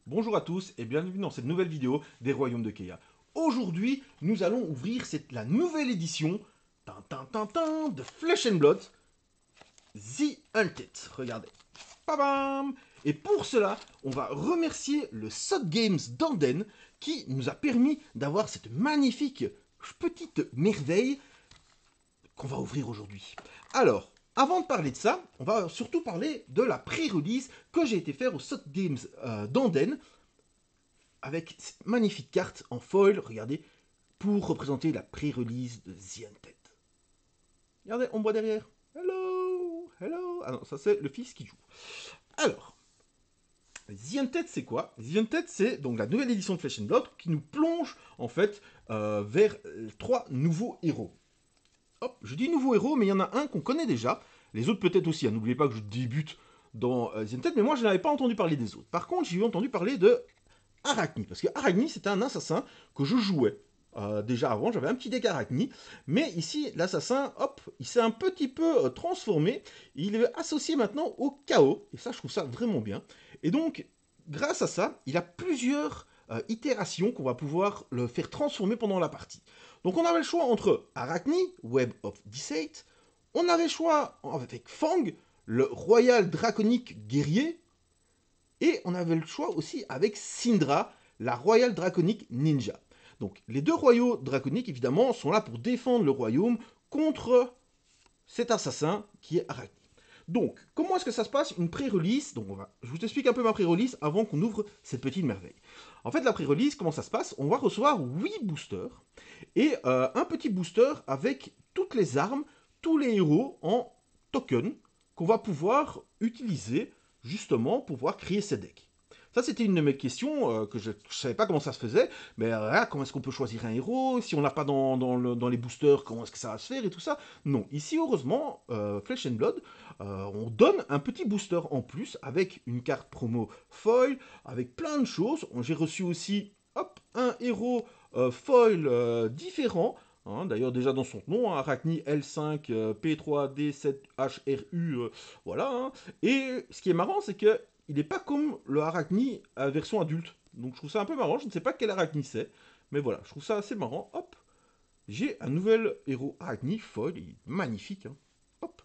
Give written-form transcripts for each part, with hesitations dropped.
Bonjour à tous et bienvenue dans cette nouvelle vidéo des Royaumes de Keia. Aujourd'hui, nous allons ouvrir la nouvelle édition de Flesh and Blood, The Hunted. Regardez. Pam. Et pour cela, on va remercier le Sot Games d'Anden qui nous a permis d'avoir cette magnifique petite merveille qu'on va ouvrir aujourd'hui. Alors, avant de parler de ça, on va surtout parler de la pré-release que j'ai été faire au Sot Games d'Anden avec cette magnifique carte en foil, regardez, pour représenter la pré-release de The Hunted. Regardez, on voit derrière. Hello, hello. Ah non, ça c'est le fils qui joue. Alors, The Hunted, c'est quoi? The Hunted, c'est donc la nouvelle édition de Flesh and Blood qui nous plonge en fait vers trois nouveaux héros. Hop, je dis nouveaux héros, mais il y en a un qu'on connaît déjà. Les autres peut-être aussi. Hein. N'oubliez pas que je débute dans The Hunted, mais moi je n'avais pas entendu parler des autres. Par contre, j'ai entendu parler de Arachni, parce que Arachni c'était un assassin que je jouais. Déjà avant, j'avais un petit deck Arachni, mais ici, l'assassin, hop, il s'est un petit peu transformé, il est associé maintenant au chaos, et ça, je trouve ça vraiment bien. Et donc, grâce à ça, il a plusieurs itérations qu'on va pouvoir le faire transformer pendant la partie. Donc, on avait le choix entre Arachni, Web of Deceit, on avait le choix avec Fang, le Royal Draconique Guerrier, et on avait le choix aussi avec Syndra, la Royale Draconique Ninja. Donc les deux royaux draconiques, évidemment, sont là pour défendre le royaume contre cet assassin qui est Arachni. Donc, comment est-ce que ça se passe une pré-release? Donc, je vous explique un peu ma pré-release avant qu'on ouvre cette petite merveille. En fait, la pré-release, comment ça se passe? On va recevoir 8 boosters et un petit booster avec toutes les armes, tous les héros en token qu'on va pouvoir utiliser justement pour pouvoir créer ces decks. Ça, c'était une de mes questions que je ne savais pas comment ça se faisait. Mais comment est-ce qu'on peut choisir un héros? Si on n'a pas dans les boosters, comment est-ce que ça va se faire et tout ça? Non, ici, heureusement, Flesh and Blood, on donne un petit booster en plus avec une carte promo foil, avec plein de choses. J'ai reçu aussi hop, un héros foil différent. Hein, d'ailleurs, déjà dans son nom, hein, Arachni L5 P3D7HRU, voilà. Hein. Et ce qui est marrant, c'est que il n'est pas comme le Arachni à version adulte. Donc je trouve ça un peu marrant. Je ne sais pas quel Arachni c'est. Mais voilà, je trouve ça assez marrant. Hop, j'ai un nouvel héros Arachni foil. Il est magnifique. Hein. Hop,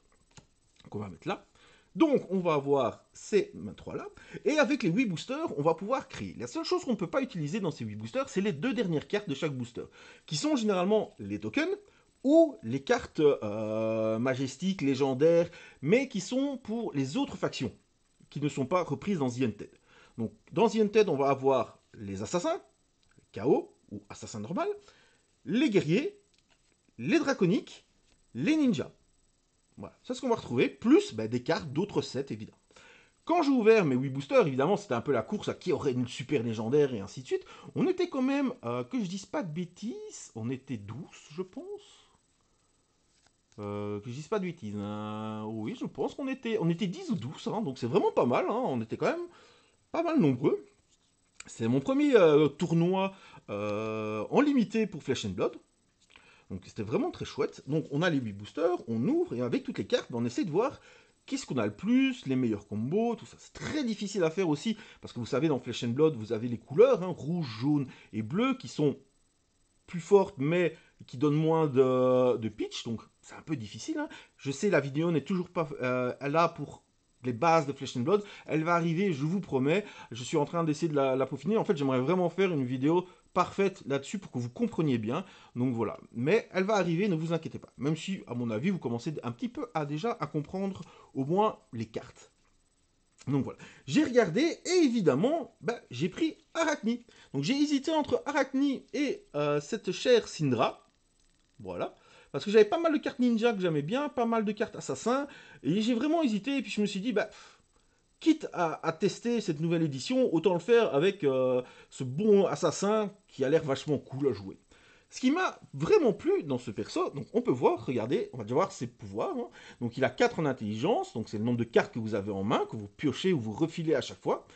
qu'on va mettre là. Donc on va avoir ces 3 là. Et avec les 8 boosters, on va pouvoir créer. La seule chose qu'on ne peut pas utiliser dans ces 8 boosters, c'est les 2 dernières cartes de chaque booster. Qui sont généralement les tokens ou les cartes majestiques, légendaires, mais qui sont pour les autres factions qui ne sont pas reprises dans The Hunted. Donc, dans The Hunted, on va avoir les assassins, chaos ou assassins normal, les guerriers, les draconiques, les ninjas. Voilà, c'est ce qu'on va retrouver, plus des cartes d'autres sets, évidemment. Quand j'ai ouvert mes 8 boosters, évidemment, c'était un peu la course à qui aurait une super légendaire et ainsi de suite. On était quand même, que je dise pas de bêtises, on était 12, je pense. Que je dise pas de bêtises. Oui, je pense qu'on était 10 ou 12, hein, donc c'est vraiment pas mal. Hein, on était quand même pas mal nombreux. C'est mon premier tournoi en limité pour Flesh and Blood. Donc c'était vraiment très chouette. Donc on a les 8 boosters, on ouvre et avec toutes les cartes, on essaie de voir qu'est-ce qu'on a le plus, les meilleurs combos, tout ça. C'est très difficile à faire aussi parce que vous savez, dans Flesh and Blood, vous avez les couleurs, hein, rouge, jaune et bleu, qui sont plus fortes mais qui donnent moins de pitch. Donc c'est un peu difficile. Hein. Je sais, la vidéo n'est toujours pas là pour les bases de Flesh and Blood. Elle va arriver, je vous promets. Je suis en train d'essayer de la peaufiner. En fait, j'aimerais vraiment faire une vidéo parfaite là-dessus pour que vous compreniez bien. Donc voilà. Mais elle va arriver, ne vous inquiétez pas. Même si, à mon avis, vous commencez un petit peu déjà à comprendre au moins les cartes. Donc voilà, j'ai regardé et évidemment, j'ai pris Arachni. Donc j'ai hésité entre Arachni et cette chère Syndra. Voilà. Parce que j'avais pas mal de cartes ninja que j'aimais bien, pas mal de cartes assassins. Et j'ai vraiment hésité. Et puis je me suis dit, quitte à tester cette nouvelle édition, autant le faire avec ce bon assassin qui a l'air vachement cool à jouer. Ce qui m'a vraiment plu dans ce perso, donc on peut voir, regardez, on va déjà voir ses pouvoirs. Hein. Donc il a 4 en intelligence, donc c'est le nombre de cartes que vous avez en main, que vous piochez ou vous refilez à chaque fois.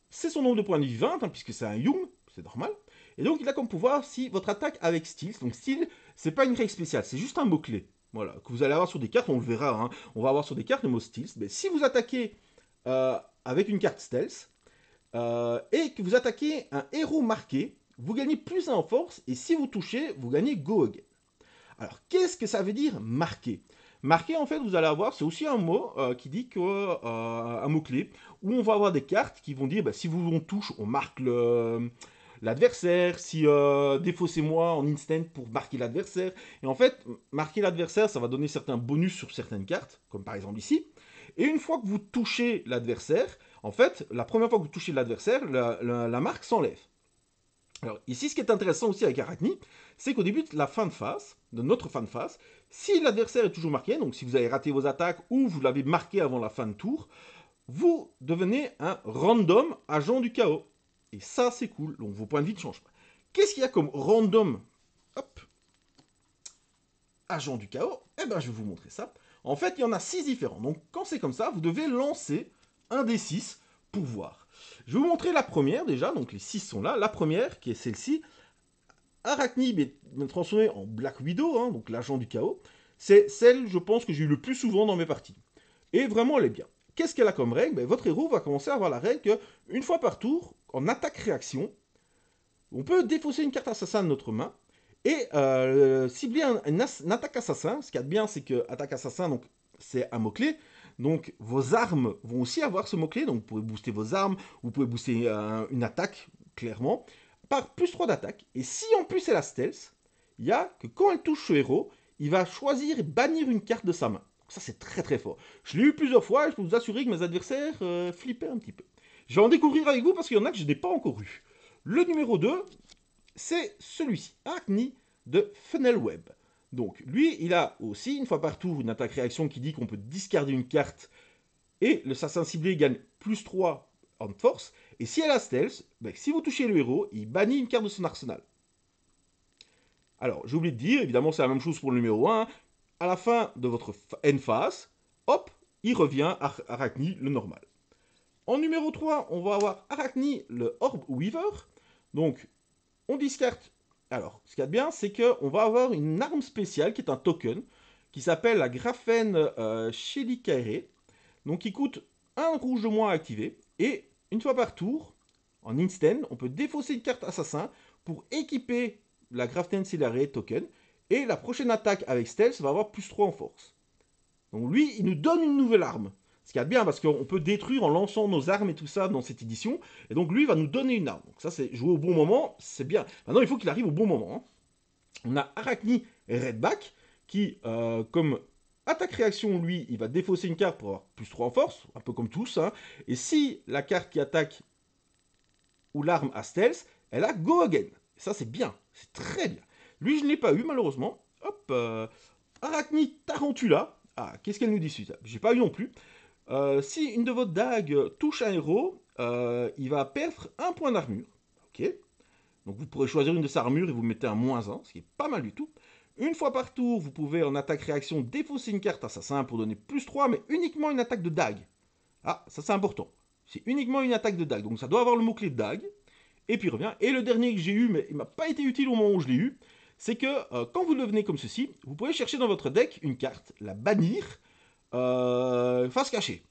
C'est son nombre de points de vie 20, hein, puisque c'est un Young, c'est normal. Et donc il a comme pouvoir, si votre attaque avec Stealth, donc Stealth, c'est pas une règle spéciale, c'est juste un mot-clé. Voilà, que vous allez avoir sur des cartes, on le verra, hein. On va avoir sur des cartes le mot Stealth. Mais si vous attaquez avec une carte Stealth, et que vous attaquez un héros marqué, vous gagnez plus 1 en force, et si vous touchez, vous gagnez Go Again. Alors, qu'est-ce que ça veut dire marqué? Marqué, en fait, vous allez avoir, c'est aussi un mot qui dit que, un mot-clé, où on va avoir des cartes qui vont dire, bah, si vous on touche, on marque l'adversaire, si défaussez-moi en instant pour marquer l'adversaire. Et en fait, marquer l'adversaire, ça va donner certains bonus sur certaines cartes, comme par exemple ici. Et une fois que vous touchez l'adversaire, en fait, la première fois que vous touchez l'adversaire, la marque s'enlève. Alors ici, ce qui est intéressant aussi avec Arachni, c'est qu'au début de la fin de phase, de notre fin de phase, si l'adversaire est toujours marqué, donc si vous avez raté vos attaques ou vous l'avez marqué avant la fin de tour, vous devenez un random agent du chaos. Et ça, c'est cool, donc vos points de vie ne changent pas. Qu'est-ce qu'il y a comme random agent du chaos? Eh bien, je vais vous montrer ça. En fait, il y en a 6 différents. Donc, quand c'est comme ça, vous devez lancer un des 6 pour voir. Je vais vous montrer la première déjà, donc les 6 sont là. La première, qui est celle-ci, Arachni est transformé en Black Widow, hein, donc l'agent du chaos. C'est celle, je pense, que j'ai eu le plus souvent dans mes parties. Et vraiment, elle est bien. Qu'est-ce qu'elle a comme règle? Votre héros va commencer à avoir la règle qu'une fois par tour, en attaque-réaction, on peut défausser une carte assassin de notre main et cibler une attaque assassin. Ce qu'il y a de bien, c'est que attaque assassin, donc c'est un mot-clé. Donc vos armes vont aussi avoir ce mot-clé. Donc vous pouvez booster vos armes, vous pouvez booster une attaque, clairement, par plus 3 d'attaque. Et si en plus c'est la stealth, il y a que quand elle touche ce héros, il va choisir et bannir une carte de sa main. Donc ça c'est très très fort. Je l'ai eu plusieurs fois et je peux vous assurer que mes adversaires flippaient un petit peu. Je vais en découvrir avec vous parce qu'il y en a que je n'ai pas encore eu. Le numéro 2, c'est celui-ci, Arachni de Funnelweb. Donc lui, il a aussi, une fois par tour, une attaque-réaction qui dit qu'on peut discarder une carte et le assassin ciblé gagne plus 3 en force. Et si elle a stealth, si vous touchez le héros, il bannit une carte de son arsenal. Alors, j'ai oublié de dire, évidemment, c'est la même chose pour le numéro 1. À la fin de votre end phase, hop, il revient Arachni, le normal. En numéro 3, on va avoir Arachni, le Orb Weaver. Donc, on discarte. Alors, ce qu'il y a de bien, c'est qu'on va avoir une arme spéciale qui est un token qui s'appelle la Graphène Shelikaere. Donc, qui coûte 1 rouge de moins à activer. Et une fois par tour, en instant, on peut défausser une carte assassin pour équiper la Graphène Shelikaere token. Et la prochaine attaque avec Stealth va avoir plus 3 en force. Donc, lui, il nous donne une nouvelle arme. Ce qui est bien parce qu'on peut détruire en lançant nos armes et tout ça dans cette édition. Et donc lui va nous donner une arme. Donc ça c'est jouer au bon moment, c'est bien. Maintenant il faut qu'il arrive au bon moment. Hein. On a Arachni Redback qui, comme attaque-réaction, lui, il va défausser une carte pour avoir plus 3 en force, un peu comme tous. Hein. Et si la carte qui attaque ou l'arme a stealth, elle a Go Again. Et ça c'est bien, c'est très bien. Lui je ne l'ai pas eu malheureusement. Hop, Arachni Tarantula. Ah, qu'est-ce qu'elle nous dit suite? J'ai pas eu non plus. Si une de vos dagues touche un héros, il va perdre 1 point d'armure. Ok. Donc vous pourrez choisir une de ses armures et vous mettez un -1, ce qui est pas mal du tout. Une fois par tour, vous pouvez en attaque-réaction défausser une carte assassin pour donner plus 3, mais uniquement une attaque de dague. Ah, ça c'est important. C'est uniquement une attaque de dague, donc ça doit avoir le mot-clé de dague. Et puis il revient. Et le dernier que j'ai eu, mais il m'a pas été utile au moment où je l'ai eu, c'est que quand vous le devenez comme ceci, vous pouvez chercher dans votre deck une carte, la bannir, face cachée.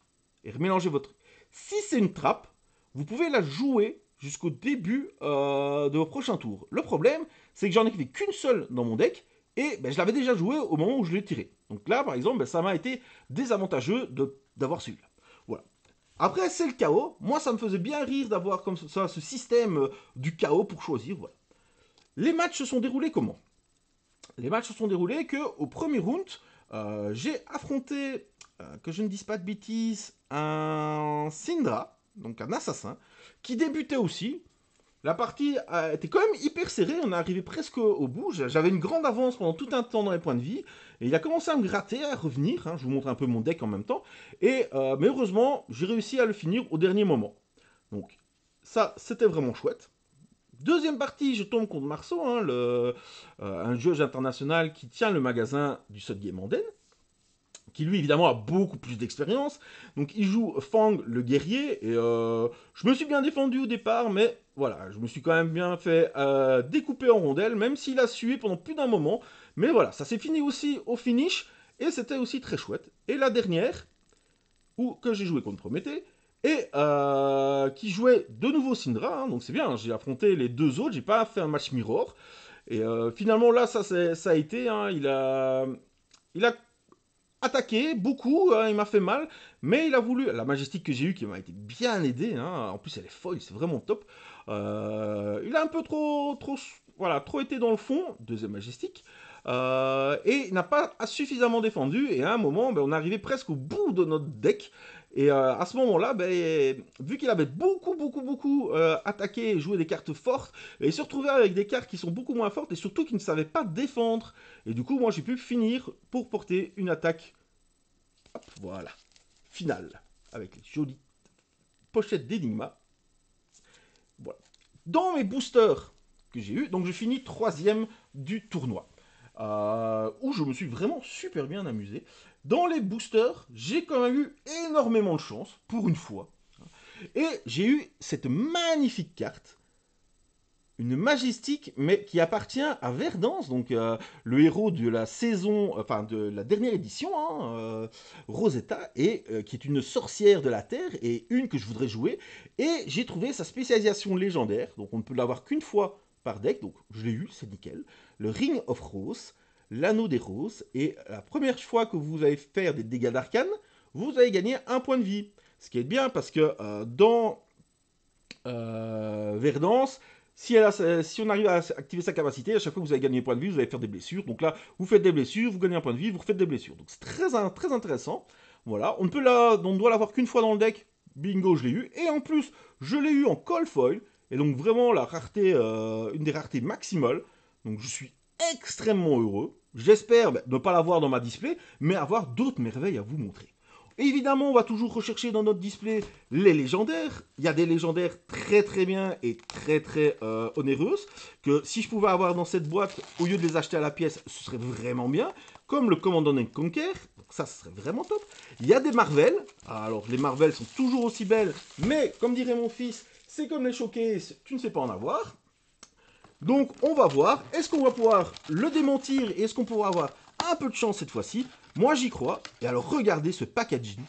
Et remélanger votre... Si c'est une trappe, vous pouvez la jouer jusqu'au début de vos prochains tours. Le problème, c'est que j'en ai fait qu'une seule dans mon deck, et je l'avais déjà joué au moment où je l'ai tiré. Donc là, par exemple, ça m'a été désavantageux d'avoir celui-là. Voilà. Après, c'est le chaos. Moi, ça me faisait bien rire d'avoir comme ça ce système du chaos pour choisir. Voilà. Les matchs se sont déroulés comment? Les matchs se sont déroulés qu'au premier round, j'ai affronté, que je ne dise pas de bêtises, un Syndra, donc un assassin, qui débutait aussi. La partie était quand même hyper serrée, on est arrivé presque au bout. J'avais une grande avance pendant tout un temps dans les points de vie. Et il a commencé à me gratter, à revenir. Hein, je vous montre un peu mon deck en même temps. Et, mais heureusement, j'ai réussi à le finir au dernier moment. Donc ça, c'était vraiment chouette. Deuxième partie, je tombe contre Marceau, hein, un juge international qui tient le magasin du Sud Game Anden, qui lui évidemment a beaucoup plus d'expérience. Donc il joue Fang le guerrier, et je me suis bien défendu au départ, mais voilà, je me suis quand même bien fait découper en rondelles, même s'il a sué pendant plus d'un moment. Mais voilà, ça s'est fini aussi au finish, et c'était aussi très chouette. Et la dernière, que j'ai joué contre Prométhée, et qui jouait de nouveau Syndra, hein, donc c'est bien, hein, j'ai affronté les deux autres, j'ai pas fait un match mirror, et finalement là ça a été, hein, il a attaqué beaucoup, hein, il m'a fait mal, mais il a voulu, la Majestic que j'ai eue qui m'a été bien aidée, hein, en plus elle est folle, c'est vraiment top, il a un peu voilà, trop été dans le fond, deuxième Majestic, et il n'a pas suffisamment défendu, et à un moment, ben, on arrivait presque au bout de notre deck, et à ce moment-là, ben, vu qu'il avait beaucoup attaqué et joué des cartes fortes, et il se retrouvait avec des cartes qui sont beaucoup moins fortes, et surtout qui ne savaient pas défendre. Et du coup, moi, j'ai pu finir pour porter une attaque, hop, voilà, finale, avec les jolies pochettes d'Enigma. Voilà. Dans mes boosters que j'ai eu, donc je finis troisième du tournoi. Où je me suis vraiment super bien amusé. Dans les boosters, j'ai quand même eu énormément de chance, pour une fois. Et j'ai eu cette magnifique carte, une Majestic, mais qui appartient à Verdance, donc le héros de la saison, enfin de la dernière édition, hein, Rosetta, et qui est une sorcière de la Terre, et une que je voudrais jouer. Et j'ai trouvé sa spécialisation légendaire, donc on ne peut l'avoir qu'une fois par deck, donc je l'ai eu, c'est nickel. Le Ring of Rose, l'anneau des roses, et la première fois que vous allez faire des dégâts d'arcane, vous allez gagner un point de vie. Ce qui est bien parce que dans Verdance, si on arrive à activer sa capacité, à chaque fois que vous allez gagner un point de vie, vous allez faire des blessures. Donc là, vous faites des blessures, vous gagnez un point de vie, vous refaites des blessures. Donc c'est très intéressant. Voilà, on doit l'avoir qu'une fois dans le deck. Bingo, je l'ai eu. Et en plus, je l'ai eu en Cold Foil. Et donc vraiment la rareté, une des raretés maximales. Donc je suis extrêmement heureux. J'espère ne pas l'avoir dans ma display, mais avoir d'autres merveilles à vous montrer. Évidemment, on va toujours rechercher dans notre display les légendaires. Il y a des légendaires très bien et très onéreuses, que si je pouvais avoir dans cette boîte, au lieu de les acheter à la pièce, ce serait vraiment bien. Comme le Command & Conquer, donc ça, ce serait vraiment top. Il y a des Marvel. Alors, les Marvel sont toujours aussi belles, mais comme dirait mon fils, c'est comme les showcases, tu ne sais pas en avoir. Donc, on va voir, est-ce qu'on va pouvoir le démentir et est-ce qu'on pourra avoir un peu de chance cette fois-ci? Moi, j'y crois. Et alors, regardez ce packaging.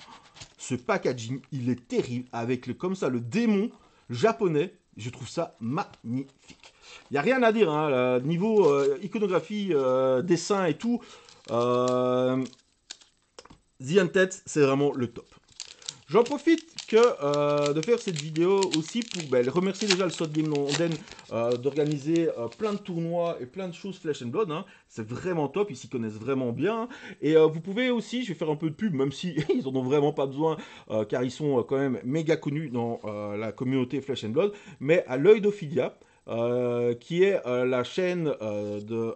Ce packaging, il est terrible avec comme ça le démon japonais. Je trouve ça magnifique. Il n'y a rien à dire, hein, niveau iconographie, dessin et tout. The Undead, c'est vraiment le top. J'en profite de faire cette vidéo aussi pour remercier déjà le Slot Game London d'organiser plein de tournois et plein de choses Flesh and Blood. Hein. C'est vraiment top, ils s'y connaissent vraiment bien. Et vous pouvez aussi, je vais faire un peu de pub, même si ils en ont vraiment pas besoin, car ils sont quand même méga connus dans la communauté Flesh and Blood, mais à l'œil d'Ophidia, qui est la chaîne de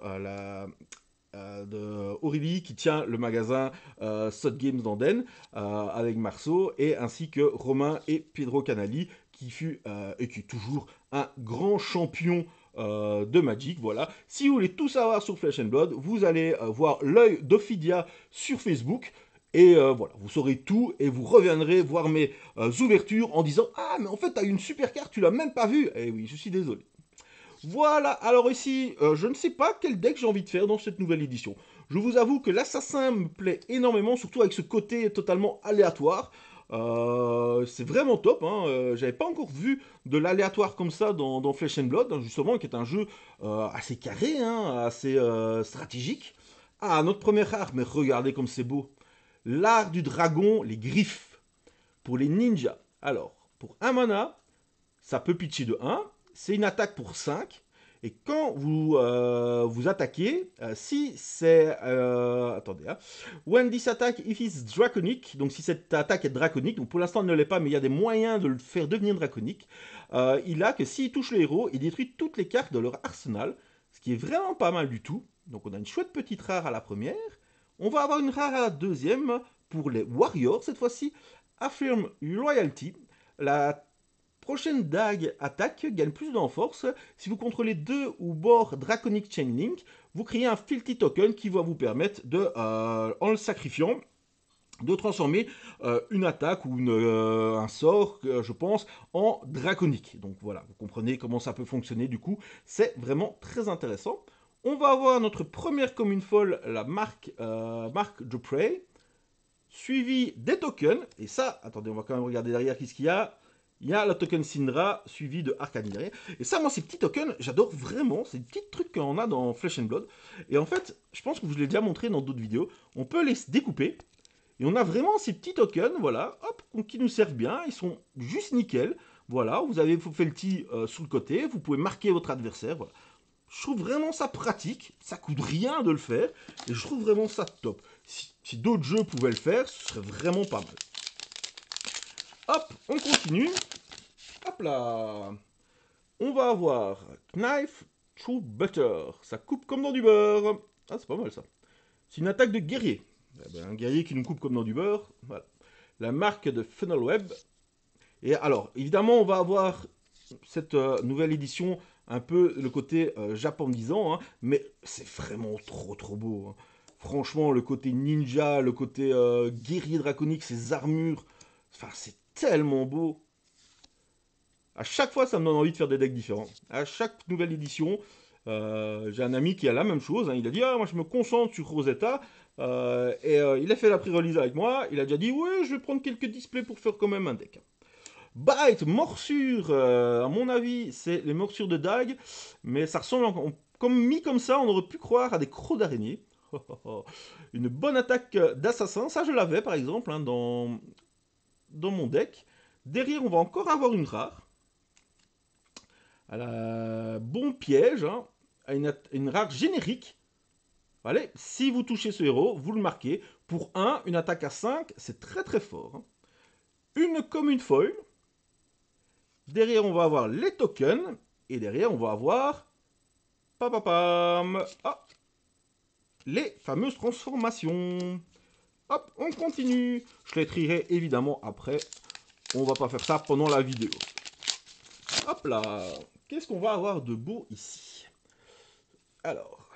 Aurélie qui tient le magasin Slot Games d'Anden avec Marceau et ainsi que Romain et Pedro Canali qui fut et qui est toujours un grand champion de Magic. Voilà. Si vous voulez tout savoir sur Flesh and Blood, vous allez voir l'œil d'Ophidia sur Facebook. Et voilà, vous saurez tout et vous reviendrez voir mes ouvertures en disant « Ah, mais en fait, tu as une super carte, tu l'as même pas vue !» Eh oui, je suis désolé. Voilà, alors ici, je ne sais pas quel deck j'ai envie de faire dans cette nouvelle édition. Je vous avoue que l'assassin me plaît énormément, surtout avec ce côté totalement aléatoire. C'est vraiment top, hein. J'avais pas encore vu de l'aléatoire comme ça dans Flesh and Blood, hein, justement, qui est un jeu assez carré, hein, assez stratégique. Ah, notre première art, mais regardez comme c'est beau. L'art du dragon, les griffes, pour les ninjas. Alors, pour un mana, ça peut pitcher de 1. C'est une attaque pour 5. Et quand vous attaquez, si c'est... attendez, hein. When this attack, if it's draconic, donc si cette attaque est draconique, donc pour l'instant elle ne l'est pas, mais il y a des moyens de le faire devenir draconique, il a que s'il touche le héros, il détruit toutes les cartes de leur arsenal, ce qui est vraiment pas mal du tout. Donc on a une chouette petite rare à la première. On va avoir une rare à la deuxième, pour les warriors cette fois-ci. Affirm Loyalty. La prochaine dague attaque gagne plus de force. Si vous contrôlez 2 ou bord Draconic Chain Link, vous créez un Filthy Token qui va vous permettre de, en le sacrifiant, de transformer une attaque ou un sort, je pense, en draconique. Donc voilà, vous comprenez comment ça peut fonctionner du coup. C'est vraiment très intéressant. On va avoir notre première commune folle, la marque de Prey. suivi des tokens. Et ça, attendez, on va quand même regarder derrière qu'est-ce qu'il y a. Il y a le token Syndra suivi de Arcanie derrière. Et ça, moi, ces petits tokens, j'adore vraiment. C'est des petits trucs qu'on a dans Flesh and Blood. Et en fait, je pense que je vous l'ai déjà montré dans d'autres vidéos. On peut les découper. Et on a vraiment ces petits tokens, voilà, hop, qui nous servent bien. Ils sont juste nickel. Voilà, vous avez fait le petit sous le côté. Vous pouvez marquer votre adversaire. Voilà. Je trouve vraiment ça pratique. Ça coûte rien de le faire. Et je trouve vraiment ça top. Si d'autres jeux pouvaient le faire, ce serait vraiment pas mal. Hop, on continue. Hop là. On va avoir Knife Through Butter. Ça coupe comme dans du beurre. Ah, c'est pas mal ça. C'est une attaque de guerrier. Un guerrier qui nous coupe comme dans du beurre. Voilà. La marque de Funnel Web. Et alors, évidemment, on va avoir cette nouvelle édition, un peu le côté japonisant, hein, mais c'est vraiment trop beau. Hein. Franchement, le côté ninja, le côté guerrier draconique, ses armures, enfin, c'est tellement beau. À chaque fois, ça me donne envie de faire des decks différents. À chaque nouvelle édition, j'ai un ami qui a la même chose. Hein. Il a dit, ah, moi je me concentre sur Rosetta. Il a fait la pré-release avec moi. Il a déjà dit, ouais, je vais prendre quelques displays pour faire quand même un deck. Bite, morsure, à mon avis, c'est les morsures de dague. Mais ça ressemble, comme mis comme ça, on aurait pu croire à des crocs d'araignée. Une bonne attaque d'assassin. Ça, je l'avais par exemple hein, dans mon deck. Derrière, on va encore avoir une rare. Elle a bon piège, hein, à une rare générique. Allez, si vous touchez ce héros, vous le marquez. Pour 1, une attaque à 5, c'est très fort. Hein. Une commune foil. Derrière, on va avoir les tokens. Et derrière, on va avoir... les fameuses transformations. Hop, on continue. Je les trierai évidemment après. On va pas faire ça pendant la vidéo. Hop là. Qu'est-ce qu'on va avoir de beau ici? Alors,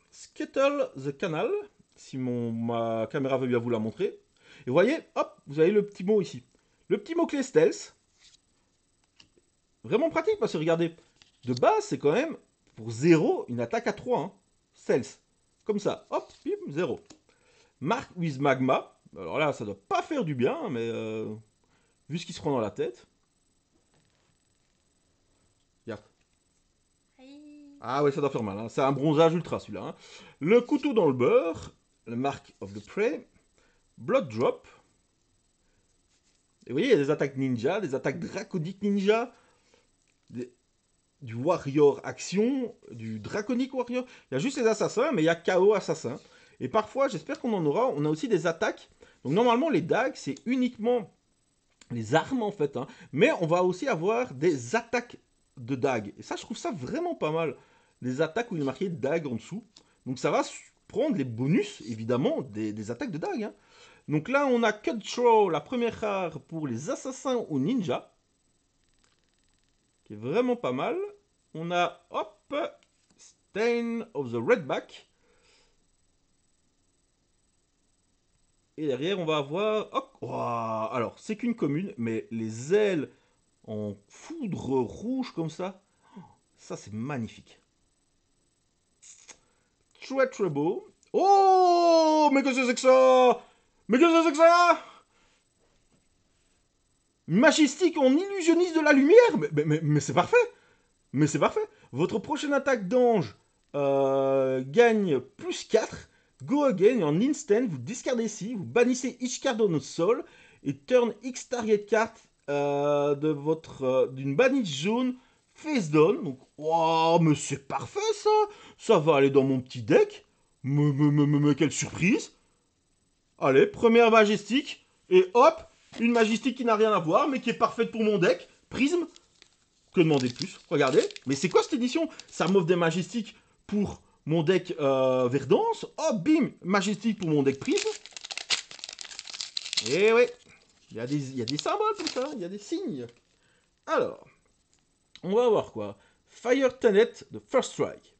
Skittle the Canal, si ma caméra veut bien vous la montrer. Et vous voyez, hop, vous avez le petit mot ici. Le petit mot-clé stealth. Vraiment pratique parce que regardez, de base, c'est quand même pour 0 une attaque à 3. Hein. Stealth. Comme ça, hop, bim, 0. Mark with Magma. Alors là, ça doit pas faire du bien, mais vu ce qui se prend dans la tête. Regarde. Ah ouais, ça doit faire mal. Hein. C'est un bronzage ultra celui-là. Hein. Le couteau dans le beurre. Le Mark of the Prey. Blood Drop. Et vous voyez, il y a des attaques ninja, des attaques draconiques ninja. Du Warrior Action, du Draconic Warrior. Il y a juste les assassins, mais il y a KO Assassin. Et parfois, j'espère qu'on en aura, on a aussi des attaques. Donc normalement, les dagues, c'est uniquement les armes en fait. Hein. Mais on va aussi avoir des attaques de dagues. Et ça, je trouve ça vraiment pas mal. Les attaques où il est marqué dague en dessous. Donc ça va prendre les bonus, évidemment, des attaques de dague. Hein. Donc là, on a Cut Throw, la première rare pour les assassins ou ninjas. Qui est vraiment pas mal. On a, hop, Stain of the Redback. Et derrière, on va avoir, hop, wow, alors, c'est qu'une commune, mais les ailes en foudre rouge comme ça, ça c'est magnifique. Très très beau. Oh, mais qu'est-ce que c'est que ça? Mais qu'est-ce que c'est que ça? Majestique en illusionniste de la lumière. Mais c'est parfait. Mais c'est parfait. Votre prochaine attaque d'ange gagne plus 4. Go again et en instant, vous discardez ici, vous bannissez each card on the sol et turn X target card d'une banniche jaune face down. Donc, wow, mais c'est parfait ça. Ça va aller dans mon petit deck. Mais quelle surprise. Allez, première majestique. Et hop, une majestique qui n'a rien à voir, mais qui est parfaite pour mon deck. Prisme. Que demander de plus? Regardez. Mais c'est quoi cette édition? Ça m'offre des majestiques pour mon deck Verdance. Oh, bim, majestique pour mon deck Prisme. Et ouais, il y a des symboles comme ça, il y a des signes. Alors, on va voir quoi? Fire Tenet de First Strike.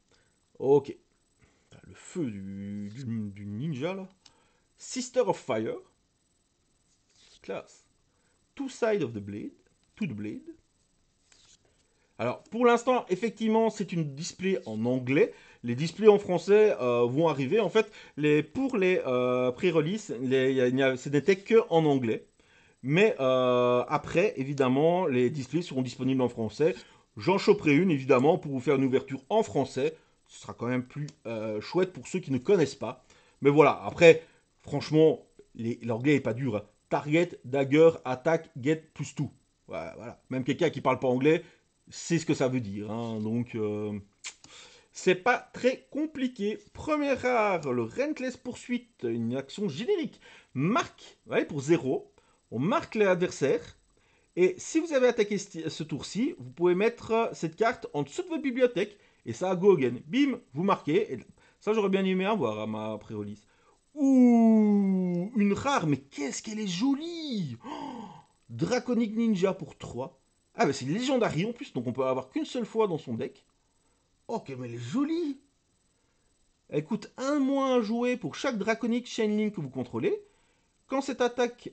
Ok. Le feu du ninja là. Sister of Fire. Classe. Two Sides of the Blade. To the Blade. Alors, pour l'instant, effectivement, c'est une display en anglais. Les displays en français vont arriver. En fait, pour les pré-release, ce n'était que en anglais. Mais après, évidemment, les displays seront disponibles en français. J'en choperai une, évidemment, pour vous faire une ouverture en français. Ce sera quand même plus chouette pour ceux qui ne connaissent pas. Mais voilà, après, franchement, l'anglais n'est pas dur, hein. Target, dagger, attaque, get, plus tout. Voilà, voilà. Même quelqu'un qui parle pas anglais, c'est ce que ça veut dire, hein. Donc, c'est pas très compliqué. Première rare, le Relentless Poursuite, une action générique. Marque, ouais, pour 0. On marque l'adversaire. Et si vous avez attaqué ce tour-ci, vous pouvez mettre cette carte en dessous de votre bibliothèque. Et ça, go again. Bim, vous marquez. Et ça, j'aurais bien aimé avoir à ma pré-release. Ouh, une rare, mais qu'est-ce qu'elle est jolie, oh, Draconic Ninja pour 3. Ah, bah c'est légendary en plus, donc on peut avoir qu'une seule fois dans son deck. Oh, comme elle est jolie. Elle coûte 1 moins à jouer pour chaque Draconic Chainlink que vous contrôlez. Quand cette attaque...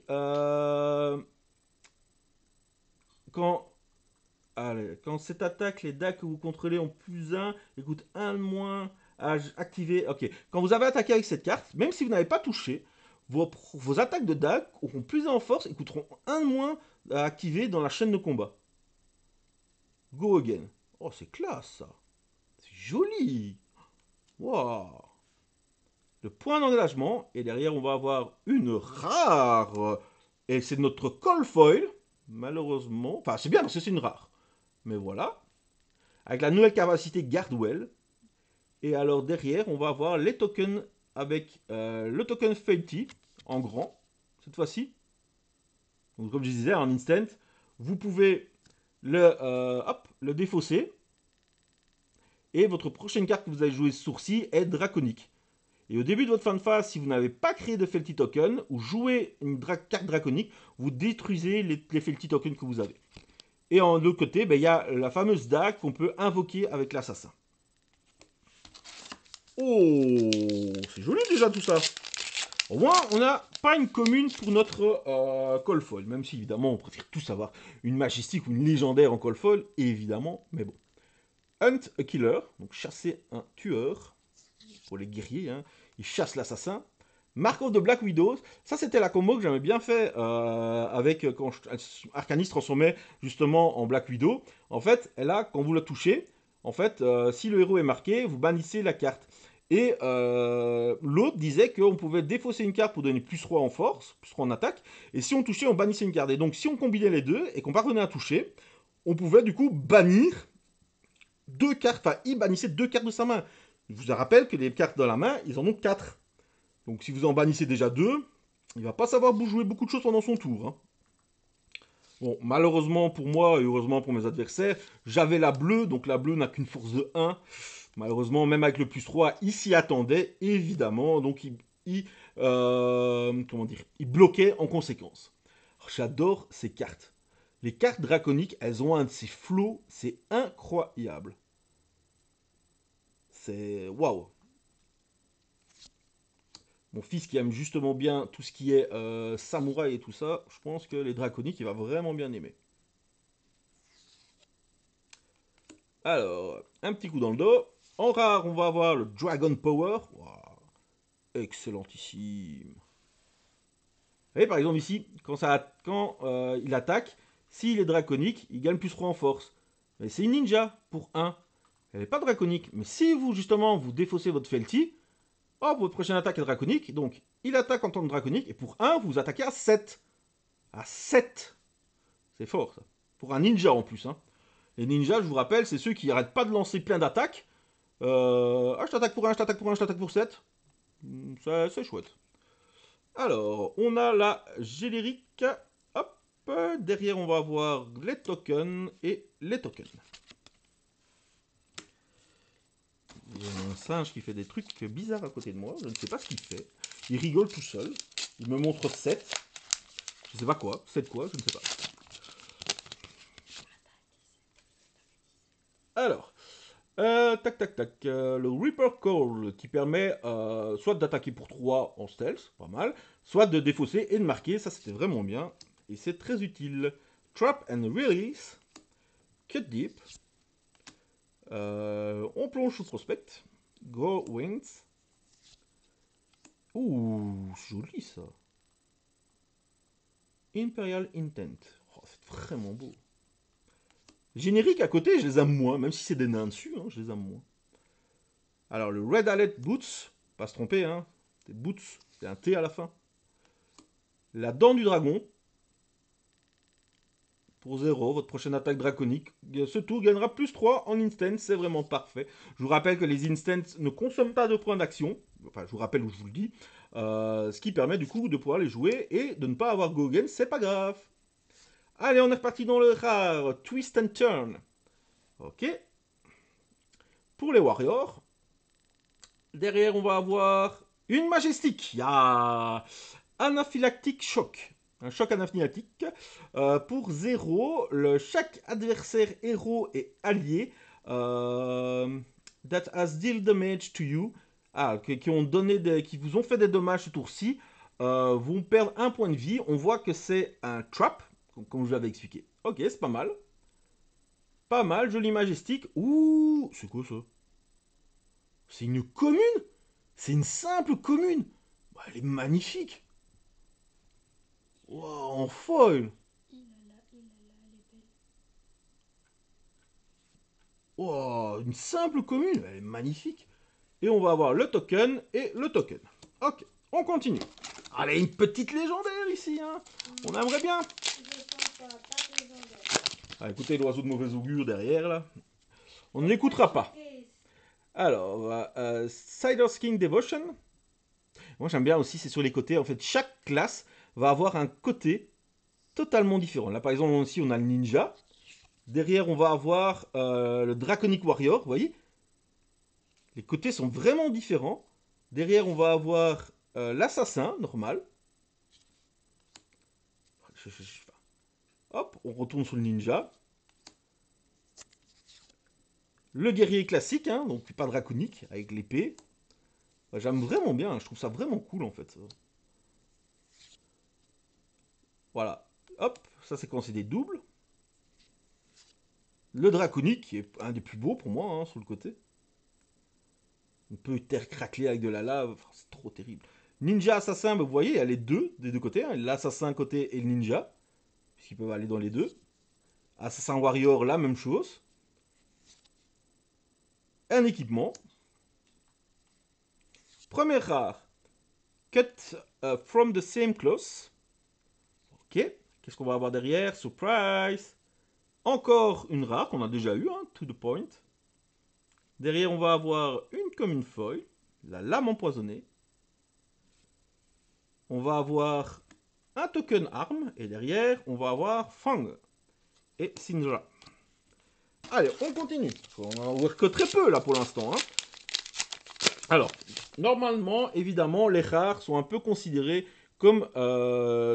quand quand cette attaque, les decks que vous contrôlez ont plus 1 et coûtent 1 moins à activer. Ok, quand vous avez attaqué avec cette carte, même si vous n'avez pas touché, vos attaques de deck auront plus 1 en force et coûteront 1 moins à activer dans la chaîne de combat. Go again. Oh, c'est classe ça. C'est joli. Waouh. Le point d'engagement, et derrière on va avoir une rare. Et c'est notre call foil, malheureusement. Enfin, c'est bien parce que c'est une rare. Mais voilà. Avec la nouvelle capacité Guardwell. Et alors derrière, on va avoir les tokens avec le token Felty en grand, cette fois-ci. Donc comme je disais, en instant, vous pouvez le défausser. Et votre prochaine carte que vous allez jouer ce tour-ci est Draconique. Et au début de votre fin de phase, si vous n'avez pas créé de Felty token ou jouez une carte draconique, vous détruisez les Felty tokens que vous avez. Et en l'autre côté, ben, il y a la fameuse dague qu'on peut invoquer avec l'assassin. Oh, c'est joli déjà tout ça. Au moins, on n'a pas une commune pour notre call foil. Même si, évidemment, on préfère tous avoir une majestique ou une légendaire en call foil, évidemment. Mais bon. Hunt a killer, donc chasser un tueur. Pour les guerriers, hein. Ils chassent l'assassin. Mark of the Black Widows, ça c'était la combo que j'avais bien fait avec quand Arcanis transformait justement en Black Widow. En fait, elle a, quand vous la touchez, en fait, si le héros est marqué, vous bannissez la carte. Et l'autre disait qu'on pouvait défausser une carte pour donner plus 3 en force, plus 3 en attaque, et si on touchait, on bannissait une carte. Et donc si on combinait les deux et qu'on parvenait à toucher, on pouvait du coup bannir 2 cartes, enfin il bannissait 2 cartes de sa main. Je vous rappelle que les cartes dans la main, ils en ont 4. Donc si vous en bannissez déjà 2, il va pas savoir jouer beaucoup de choses pendant son tour, hein. Bon, malheureusement pour moi et heureusement pour mes adversaires, j'avais la bleue, donc la bleue n'a qu'une force de 1. Malheureusement, même avec le plus 3, il s'y attendait, évidemment, donc comment dire, il bloquait en conséquence. J'adore ces cartes. Les cartes draconiques, elles ont un de ces flots, c'est incroyable. C'est waouh. Mon fils qui aime justement bien tout ce qui est samouraï et tout ça, je pense que les draconiques, il va vraiment bien aimer. Alors, un petit coup dans le dos. En rare, on va avoir le Dragon Power. Wow, excellentissime. Vous voyez, par exemple ici, quand il attaque, s'il est draconique, il gagne plus 3 en force. Mais c'est une ninja pour 1. Elle n'est pas draconique. Mais si vous, justement, vous défaussez votre Felty, hop, votre prochaine attaque est draconique. Donc, il attaque en tant que draconique. Et pour 1, vous attaquez à 7. À 7. C'est fort, ça. Pour un ninja, en plus, hein. Les ninjas, je vous rappelle, c'est ceux qui n'arrêtent pas de lancer plein d'attaques. Je t'attaque pour 1, je t'attaque pour 1, je t'attaque pour 7. C'est chouette. Alors, on a la générique. Hop. Derrière, on va avoir les tokens et les tokens. Il y a un singe qui fait des trucs bizarres à côté de moi. Je ne sais pas ce qu'il fait. Il rigole tout seul. Il me montre 7. Je ne sais pas quoi. 7 quoi, je ne sais pas. Alors, tac tac tac. Le Reaper Call qui permet soit d'attaquer pour 3 en stealth, pas mal, soit de défausser et de marquer. Ça, c'était vraiment bien. Et c'est très utile. Trap and Release. Cut Deep. On plonge sous prospect. Go Wings. Ouh, joli ça. Imperial Intent. Oh, c'est vraiment beau. Générique à côté, je les aime moins, même si c'est des nains dessus, hein, je les aime moins. Alors le Red Alert Boots, pas se tromper, hein, c'est Boots, c'est un T à la fin. La dent du dragon. Pour 0, votre prochaine attaque draconique. Ce tour gagnera plus 3 en instant, c'est vraiment parfait. Je vous rappelle que les instants ne consomment pas de points d'action. Enfin, je vous rappelle ou je vous le dis. Ce qui permet du coup de pouvoir les jouer et de ne pas avoir go again, c'est pas grave. Allez, on est reparti dans le rare Twist and Turn. Ok. Pour les warriors. Derrière, on va avoir une majestique. Il y a Anaphylactic Shock. Un choc anaphylactique. Pour 0, chaque adversaire héros et allié that has dealt damage to you, qui vous ont fait des dommages ce tour-ci, vont perdre un point de vie. On voit que c'est un trap, comme je l'avais expliqué. Ok, c'est pas mal. Pas mal, joli majestique. Ouh, c'est quoi ça? C'est une commune? C'est une simple commune. Bah, elle est magnifique. Wow, en foil. Wow, une simple commune, elle est magnifique. Et on va avoir le token et le token. Ok, on continue. Allez, une petite légendaire ici, hein. On aimerait bien. Ah, écoutez l'oiseau de mauvais augure derrière, là. On ne l'écoutera pas. Alors, Cider's King Devotion. Moi, j'aime bien aussi, c'est sur les côtés. En fait, chaque classe va avoir un côté totalement différent. Là, par exemple, ici, on a le ninja. Derrière, on va avoir le Draconic Warrior, vous voyez? Les côtés sont vraiment différents. Derrière, on va avoir l'assassin, normal. Hop, on retourne sur le ninja. Le guerrier classique, hein, donc pas draconique, avec l'épée. J'aime vraiment bien, je trouve ça vraiment cool en fait. Voilà. Hop, ça c'est quand c'est des doubles. Le draconique, qui est un des plus beaux pour moi, hein, sur le côté. Un peu terre craquelée avec de la lave, enfin, c'est trop terrible. Ninja assassin, vous voyez, il y a les deux, des deux côtés, hein, l'assassin côté et le ninja, puisqu'ils peuvent aller dans les deux. Assassin warrior, la même chose. Un équipement. Première rare, cut from the same cloth. Ok, qu'est-ce qu'on va avoir derrière? Surprise. Encore une rare qu'on a déjà eu, hein, to the point. Derrière, on va avoir une commune foil, la lame empoisonnée. On va avoir un token arme, et derrière, on va avoir Fang et Syndra. Allez, on continue. On en voit que très peu là pour l'instant. Hein. Alors, normalement, évidemment, les rares sont un peu considérés comme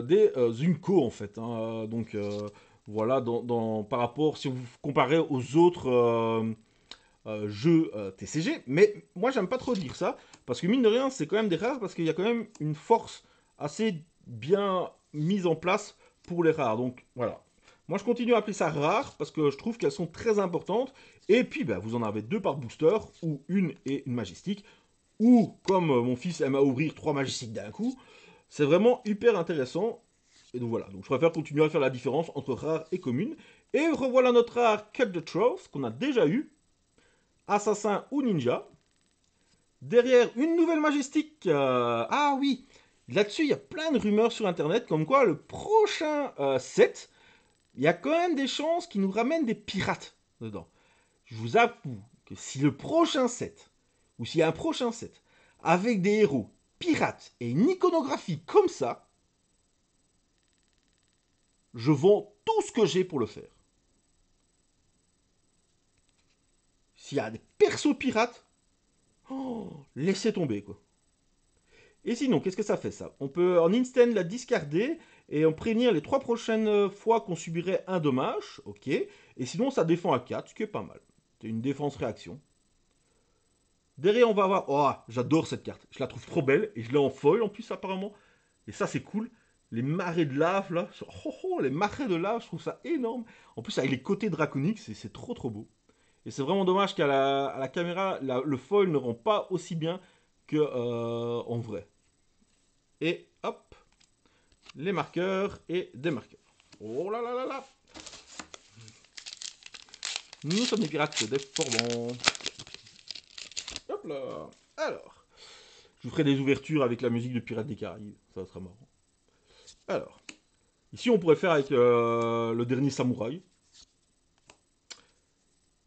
des Unco en fait. Hein. Donc, voilà, par rapport, si vous comparez aux autres jeux TCG. Mais moi, j'aime pas trop dire ça, parce que mine de rien, c'est quand même des rares, parce qu'il y a quand même une force assez bien mise en place pour les rares. Donc, voilà. Moi, je continue à appeler ça rare, parce que je trouve qu'elles sont très importantes. Et puis, bah, vous en avez deux par booster, ou une et une majestique. Ou, comme mon fils aime à ouvrir 3 magistiques d'un coup. C'est vraiment hyper intéressant. Et donc voilà, donc je préfère continuer à faire la différence entre rare et commune. Et revoilà notre rare Cut the Throat, qu'on a déjà eu. Assassin ou ninja. Derrière, une nouvelle majestique. Ah oui, là-dessus, il y a plein de rumeurs sur Internet, comme quoi le prochain set, il y a quand même des chances qu'il nous ramène des pirates dedans. Je vous avoue que si le prochain set, ou s'il y a un prochain set, avec des héros pirates et une iconographie comme ça, je vends tout ce que j'ai pour le faire. S'il y a des persos pirates, oh, laissez tomber quoi. Et sinon, qu'est-ce que ça fait ça? On peut en instant la discarder et en prévenir les 3 prochaines fois qu'on subirait un dommage, ok. Et sinon, ça défend à 4, ce qui est pas mal. C'est une défense-réaction. Derrière, on va avoir... Oh, j'adore cette carte. Je la trouve trop belle et je l'ai en foil en plus apparemment. Et ça, c'est cool. Les marées de lave là. Oh, oh, les marées de lave, je trouve ça énorme. En plus, avec les côtés draconiques, c'est trop trop beau. Et c'est vraiment dommage qu'à la caméra, le foil ne rend pas aussi bien que en vrai. Et hop, les marqueurs et des marqueurs. Oh là là là là. Nous sommes des pirates des Forbans. Hop là. Alors, je vous ferai des ouvertures avec la musique de Pirates des Caraïbes. Ça sera marrant. Alors, ici on pourrait faire avec le dernier samouraï.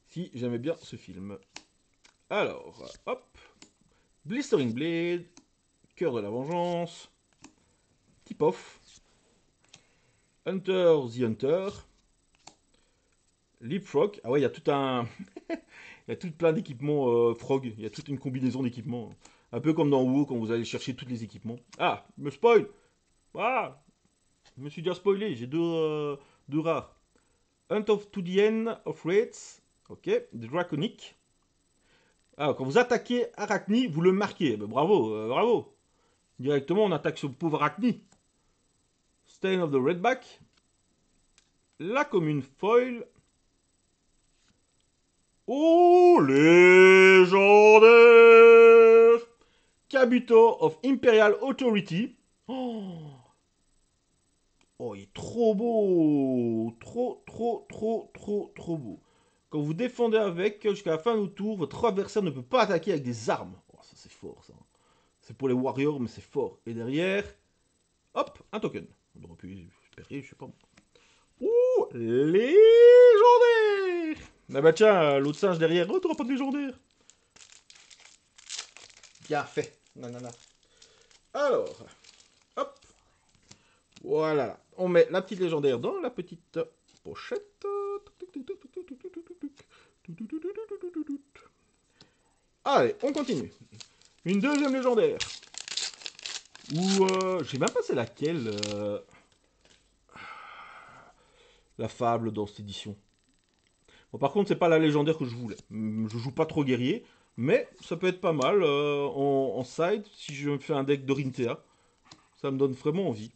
Si j'aimais bien ce film. Alors, hop. Blistering Blade. Cœur de la vengeance. Tip-off. Hunter the Hunter. Leapfrog. Ah ouais, il y a tout un... il y a tout plein d'équipements frog. Il y a toute une combinaison d'équipements. Un peu comme dans WoW quand vous allez chercher tous les équipements. Ah, me spoil. Ah, je me suis déjà spoilé. J'ai deux rares. Hunt of to the End of Rates. Ok. Draconic. Ah, quand vous attaquez Arachni, vous le marquez. Ben, bravo, bravo. Directement, on attaque ce pauvre Arachni. Stain of the Redback. La commune foil. Oh, légendaire! Kabuto of Imperial Authority. Oh, oh, il est trop beau! Trop beau. Quand vous défendez avec, jusqu'à la fin de votre tour, votre adversaire ne peut pas attaquer avec des armes. Oh, ça c'est fort, ça. C'est pour les warriors, mais c'est fort. Et derrière, hop, un token. On aurait pu espérer, je sais pas. Ouh, légendaire! Ah bah tiens, l'autre singe derrière, oh, t'auras pas de légendaire. Bien fait. Nanana. Alors, hop, voilà. On met la petite légendaire dans la petite pochette. Allez, on continue. Une deuxième légendaire. Ou, je sais même pas c'est laquelle. La fable dans cette édition. Bon, par contre, c'est pas la légendaire que je voulais. Je joue pas trop guerrier, mais ça peut être pas mal en side si je me fais un deck d'Orinthea. Ça me donne vraiment envie.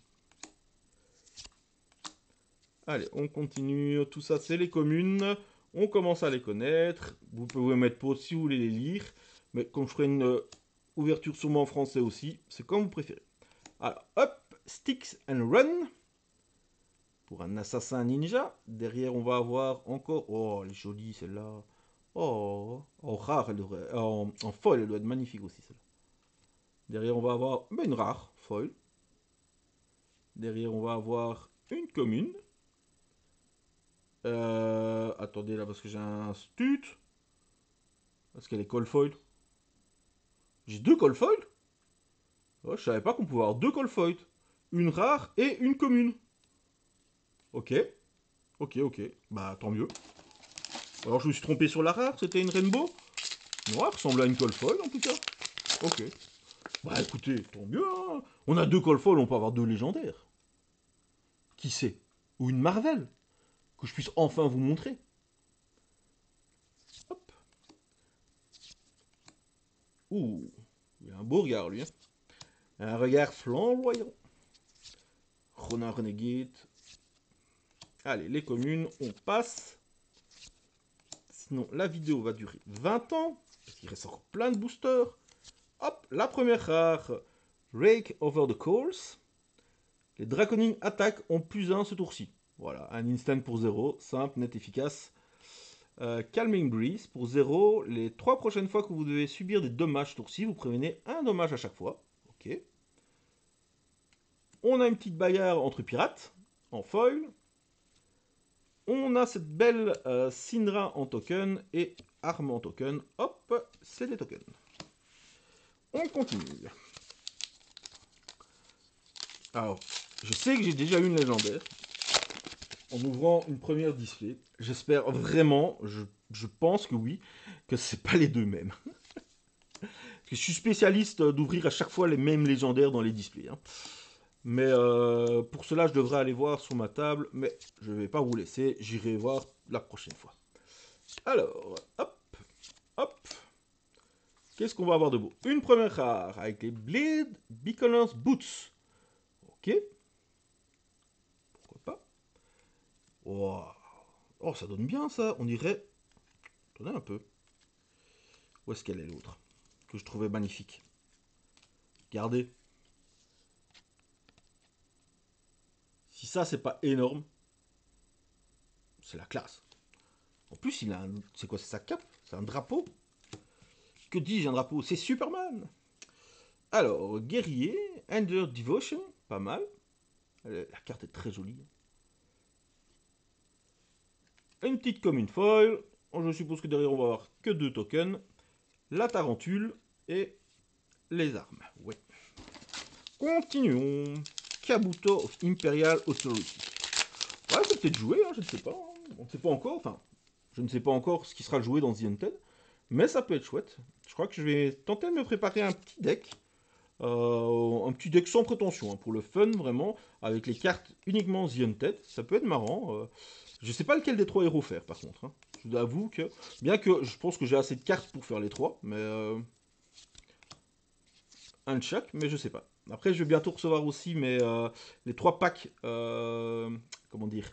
Allez, on continue. Tout ça, c'est les communes. On commence à les connaître. Vous pouvez mettre pause si vous voulez les lire. Mais comme je ferai une ouverture sûrement en français aussi, c'est comme vous préférez. Alors, hop, Sticks and Run. Pour un assassin ninja. Derrière, on va avoir encore... Oh, elle est jolie, celle-là. Oh, en rare, elle devrait... en foil, elle doit être magnifique aussi, celle-là. Derrière, on va avoir une rare, foil. Derrière, on va avoir une commune. Attendez, là, parce que j'ai un stut. Parce qu'elle est call foil. J'ai deux call foil. Oh, je savais pas qu'on pouvait avoir deux call foil. Une rare et une commune. Ok. Ok. Bah, tant mieux. Alors, je me suis trompé sur la rare. C'était une rainbow. Non, elle ressemble à une call foil, en tout cas. Ok. Bah, écoutez, tant mieux, hein. On a deux call foil, on peut avoir deux légendaires. Qui sait? Ou une Marvel. Que je puisse enfin vous montrer. Hop. Ouh. Il a un beau regard, lui. Hein. Un regard flamboyant. Ronin Renegade. Allez, les communes, on passe. Sinon, la vidéo va durer 20 ans. Parce qu'il reste encore plein de boosters. Hop, la première rare. Rake Over the Coals. Les Draconing attaquent en +1 ce tour-ci. Voilà, un instant pour 0. Simple, net, efficace. Calming Breeze pour 0. Les 3 prochaines fois que vous devez subir des dommages tour-ci, vous prévenez un dommage à chaque fois. Ok. On a une petite bagarre entre pirates en foil. On a cette belle Syndra en token et arme en token. Hop, c'est des tokens. On continue. Alors, je sais que j'ai déjà eu une légendaire en ouvrant une première display. J'espère vraiment, je pense que oui, que c'est pas les deux mêmes. Parce que je suis spécialiste d'ouvrir à chaque fois les mêmes légendaires dans les displays. Hein. Mais pour cela, je devrais aller voir sur ma table. Mais je ne vais pas vous laisser. J'irai voir la prochaine fois. Alors, hop. Qu'est-ce qu'on va avoir de beau? Une première rare avec les Blade Beaconers Boots. Ok. Pourquoi pas? Wow. Oh, ça donne bien ça. On dirait... Attendez un peu. Où est-ce qu'elle est l'autre? Que je trouvais magnifique. Regardez. Si ça, c'est pas énorme, c'est la classe. En plus, il a un... C'est quoi, c'est sa cape? C'est un drapeau? Que dis-je, un drapeau? C'est Superman! Alors, guerrier, Ender Devotion, pas mal. La carte est très jolie. Une petite commune foil. Je suppose que derrière, on va avoir que 2 tokens. La tarentule et les armes. Ouais. Continuons. Kabuto of Imperial Authority. Ouais, c'est peut-être joué, hein, je ne sais pas. On ne sait pas encore. Enfin, je ne sais pas encore ce qui sera joué dans The Hunted. Mais ça peut être chouette. Je crois que je vais tenter de me préparer un petit deck. Un petit deck sans prétention, hein, pour le fun vraiment, avec les cartes uniquement The Hunted. Ça peut être marrant. Je sais pas lequel des 3 héros faire par contre. Hein. Je vous avoue que, bien que je pense que j'ai assez de cartes pour faire les 3, mais un de chaque, mais je sais pas. Après, je vais bientôt recevoir aussi les 3 packs, comment dire,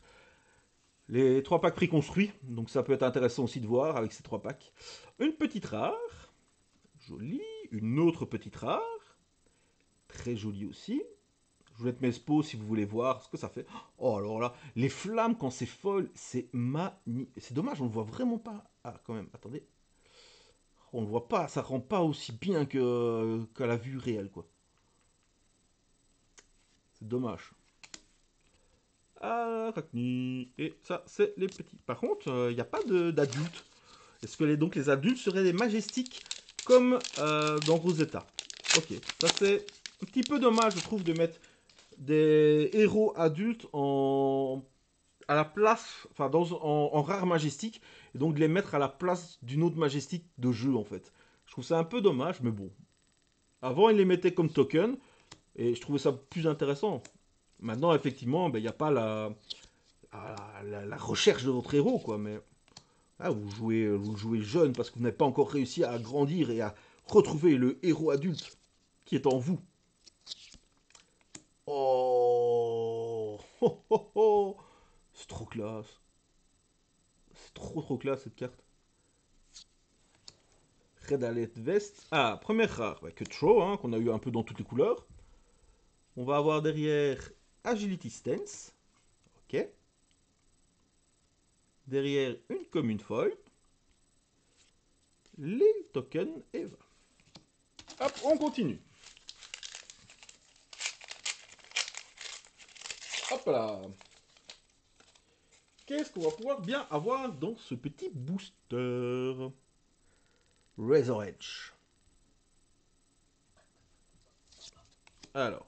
les 3 packs préconstruits. Donc ça peut être intéressant aussi de voir avec ces 3 packs. Une petite rare, jolie. Une autre petite rare, très jolie aussi. Je vous mets mes spos si vous voulez voir ce que ça fait. Oh, alors là, les flammes quand c'est folle, c'est magnifique. C'est dommage, on ne le voit vraiment pas. Ah, quand même, attendez. On ne le voit pas, ça rend pas aussi bien qu'à la vue réelle, quoi. C'est dommage. Arachnie. Et ça, c'est les petits. Par contre, il n'y a pas d'adultes. Est-ce que donc les adultes seraient des majestiques comme dans Rosetta? Ok, ça c'est un petit peu dommage, je trouve, de mettre des héros adultes à la place, enfin en rare majestique, et donc de les mettre à la place d'une autre majestique de jeu en fait. Je trouve ça un peu dommage, mais bon. Avant, ils les mettaient comme token, et je trouvais ça plus intéressant. Maintenant, effectivement, ben, il n'y a pas la recherche de votre héros, quoi, mais ah, vous le jouez jeune parce que vous n'avez pas encore réussi à grandir et à retrouver le héros adulte qui est en vous. Oh, oh, oh, oh. C'est trop classe. C'est trop classe cette carte. Red Alert Vest. Ah, première rare, bah, que Tro, hein, qu'on a eu un peu dans toutes les couleurs. On va avoir derrière Agility Stance. Ok. Derrière une commune foil. Les tokens et voilà. Hop, on continue. Hop là. Qu'est-ce qu'on va pouvoir bien avoir dans ce petit booster? Razor Edge. Alors.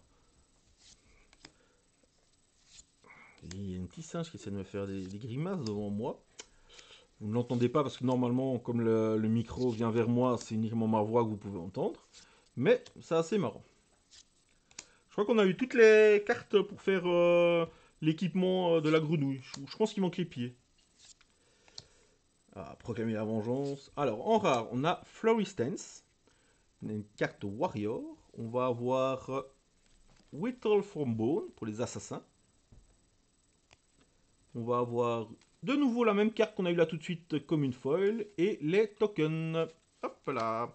Il y a un petit singe qui essaie de me faire des grimaces devant moi. Vous ne l'entendez pas parce que normalement, comme le micro vient vers moi, c'est uniquement ma voix que vous pouvez entendre. Mais c'est assez marrant. Je crois qu'on a eu toutes les cartes pour faire l'équipement de la grenouille. Je pense qu'il manque les pieds. Ah, proclamer la vengeance. Alors, en rare, on a Flurry Stance. On a une carte Warrior. On va avoir Whittle from Bone pour les assassins. On va avoir de nouveau la même carte qu'on a eu là tout de suite comme une foil. Et les tokens. Hop là.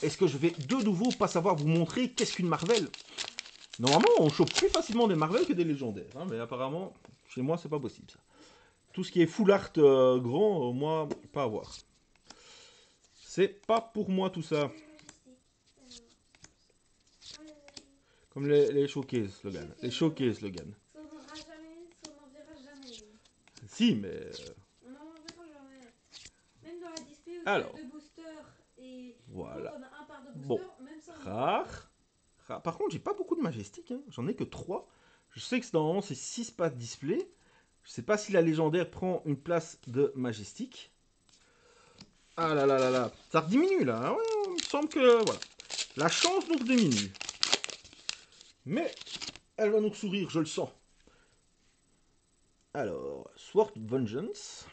Est-ce que je vais de nouveau pas savoir vous montrer qu'est-ce qu'une Marvel? Normalement, on chope plus facilement des Marvel que des légendaires. Hein, mais apparemment, chez moi, c'est pas possible ça. Tout ce qui est full art grand, moi, pas à voir. C'est pas pour moi tout ça. Comme les showcase, Logan. Les showcase, Logan. Ça n'en verra jamais, ça n'en verra jamais. Si, mais... On n'en verra jamais. Même dans la display où Alors, il y a 2 boosters et voilà. quand on a un par de boosters, Bon, même ça on rare. Par contre, j'ai pas beaucoup de Majestic. Hein. J'en ai que 3. Je sais que normalement, c'est 6 pas de display. Je sais pas si la légendaire prend une place de Majestic. Ah là là là là. Ça diminue là. Hein. Ouais, il me semble que... Voilà. La chance nous diminue. Mais elle va nous sourire, je le sens. Alors, Sword Vengeance.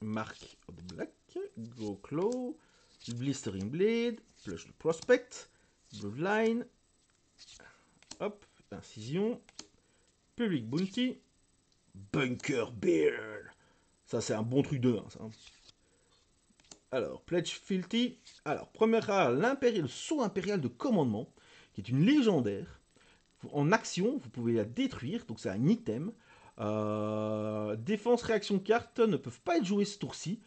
Mark of the Black. Go Claw. Blistering Blade. Plush the Prospect. Bloodline. Hop, incision. Public Bounty. Bunker Beard. Ça, c'est un bon truc de 1, ça. Alors, Pledge Filthy. Alors, première rare, le saut impérial de commandement, qui est une légendaire. En action, vous pouvez la détruire, donc c'est un item. Défense, réaction, carte ne peuvent pas être jouées ce tour-ci.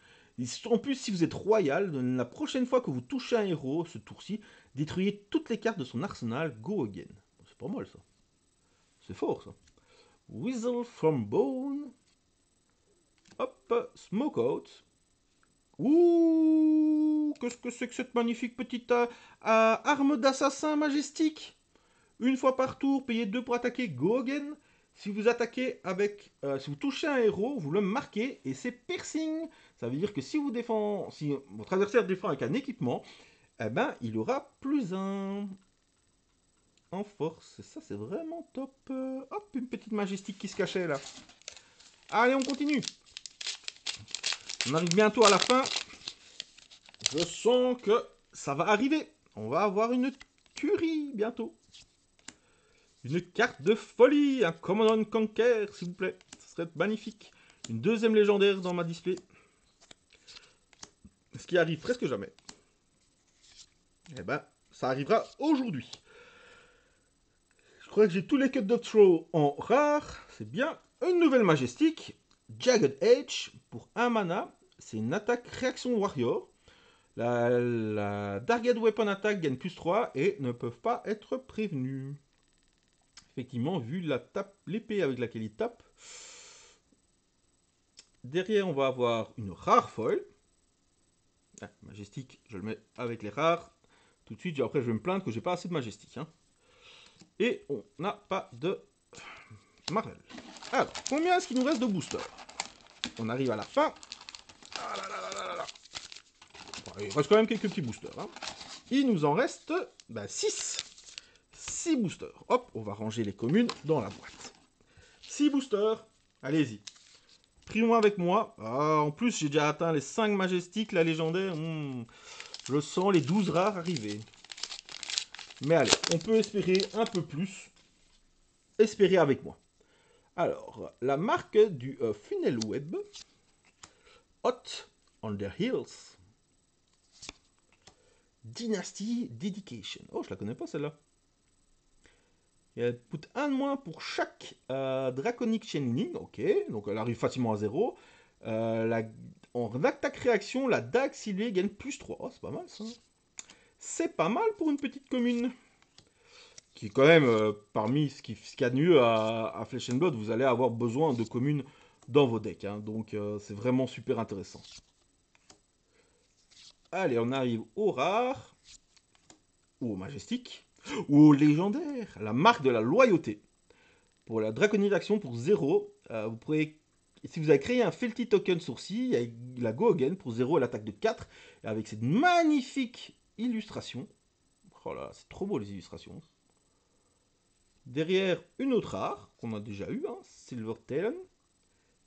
En plus, si vous êtes royal, la prochaine fois que vous touchez un héros ce tour-ci, détruisez toutes les cartes de son arsenal, go again. C'est pas mal ça. C'est fort ça. Whistle from Bone. Hop, Smoke Out. Ouh, qu'est-ce que c'est que cette magnifique petite arme d'assassin majestique. Une fois par tour, payez 2 pour attaquer, go again. Si vous attaquez avec, si vous toucez un héros, vous le marquez et c'est piercing. Ça veut dire que si votre adversaire défend avec un équipement, eh ben il aura +1 en force. Et ça c'est vraiment top. Hop, une petite majestique qui se cachait là. Allez, on continue. On arrive bientôt à la fin. Je sens que ça va arriver. On va avoir une tuerie bientôt. Une carte de folie, un Command & Conquer, s'il vous plaît. Ce serait magnifique. Une deuxième légendaire dans ma display. Ce qui arrive presque jamais. Eh ben, ça arrivera aujourd'hui. Je crois que j'ai tous les Cut of Throw en rare. C'est bien. Une nouvelle majestique. Jagged Edge pour 1 mana. C'est une attaque réaction warrior. La Target Weapon Attack gagne +3 et ne peuvent pas être prévenus. Effectivement, vu l'épée avec laquelle il tape. Derrière, on va avoir une rare foil. Ah, majestique, je le mets avec les rares. Tout de suite, après je vais me plaindre que j'ai pas assez de majestique. Hein. Et on n'a pas de Marvel. Alors, combien est-ce qu'il nous reste de boosters? On arrive à la fin. Ah là là là là là. Bon, il reste quand même quelques petits boosters. Hein. Il nous en reste 6. 6 boosters. Hop, on va ranger les communes dans la boîte. 6 boosters. Allez-y. Pris-moi avec moi. Ah, en plus, j'ai déjà atteint les 5 majestiques, la légendaire. Je sens les 12 rares arriver. Mais allez, on peut espérer un peu plus. Espérez avec moi. Alors, la marque du Funnel Web. Hot on the Hills. Dynasty Dedication. Oh, je la connais pas celle-là. Elle coûte 1 de moins pour chaque Draconic Channeling. Ok, donc elle arrive facilement à 0. En attaque réaction, la dague Sylvie gagne +3. Oh, c'est pas mal ça. C'est pas mal pour une petite commune. Qui est quand même, parmi ce qu'il y a de mieux à Flesh and Blood, vous allez avoir besoin de communes dans vos decks. Hein, donc c'est vraiment super intéressant. Allez, on arrive au rare. Ou au majestique. Ou au légendaire. La marque de la loyauté. Pour la Draconic Action pour 0, vous pourrez, si vous avez créé un Felty Token sourcil, avec la Go Again pour 0 à l'attaque de 4, et avec cette magnifique illustration. Oh là, c'est trop beau les illustrations. Derrière, une autre rare, qu'on a déjà eu, hein, Silver Talon.